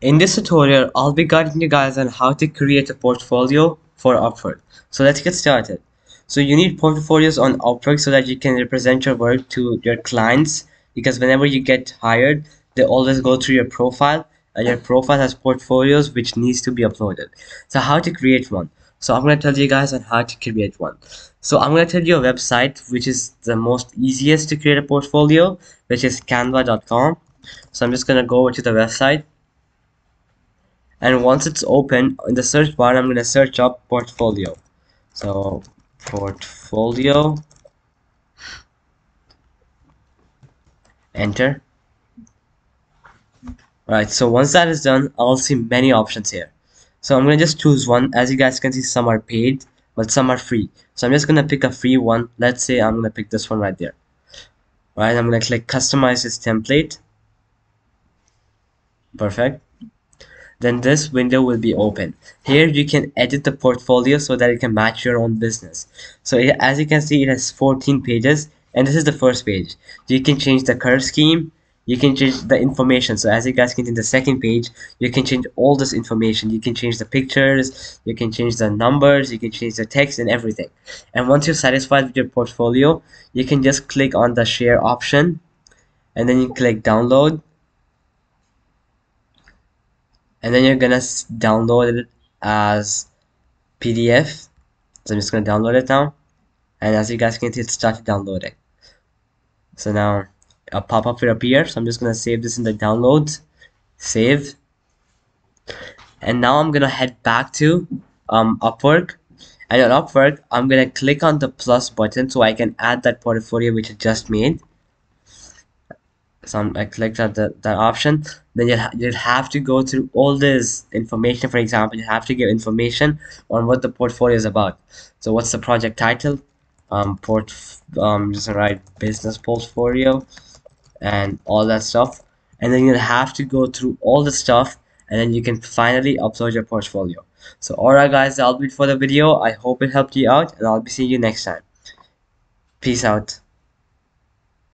In this tutorial, I'll be guiding you guys on how to create a portfolio for Upwork. So let's get started. So you need portfolios on Upwork so that you can represent your work to your clients, because whenever you get hired, they always go through your profile, and your profile has portfolios which needs to be uploaded. So how to create one? So I'm going to tell you guys on how to create one. So I'm going to tell you a website which is the most easiest to create a portfolio, which is canva.com. So I'm just going to go over to the website, and once it's open in the search bar, I'm going to search up portfolio. So portfolio, enter. Alright, so once that is done, I'll see many options here. So I'm going to just choose one. As you guys can see, some are paid but some are free, so I'm just going to pick a free one. Let's say I'm going to pick this one right there. Alright, I'm going to click customize this template. Perfect. Then this window will be open. Here you can edit the portfolio so that it can match your own business. So as you can see, it has 14 pages, and this is the first page. You can change the color scheme, you can change the information. So as you guys can see in the second page, you can change all this information. You can change the pictures, you can change the numbers, you can change the text and everything. And once you're satisfied with your portfolio, you can just click on the share option, and then you click download, and then you're gonna download it as PDF. So I'm just gonna download it now, and as you guys can see, it started downloading. So now a pop-up will appear, so I'm just gonna save this in the downloads, save, and now I'm gonna head back to Upwork, and on Upwork I'm gonna click on the plus button so I can add that portfolio which I just made. So I clicked on that option. Then you'll have to go through all this information. For example, you have to give information on what the portfolio is about. So what's the project title? Just write business portfolio and all that stuff. And then you'll have to go through all the stuff, and then you can finally upload your portfolio. So alright guys, that'll be it for the video. I hope it helped you out, and I'll be seeing you next time. Peace out.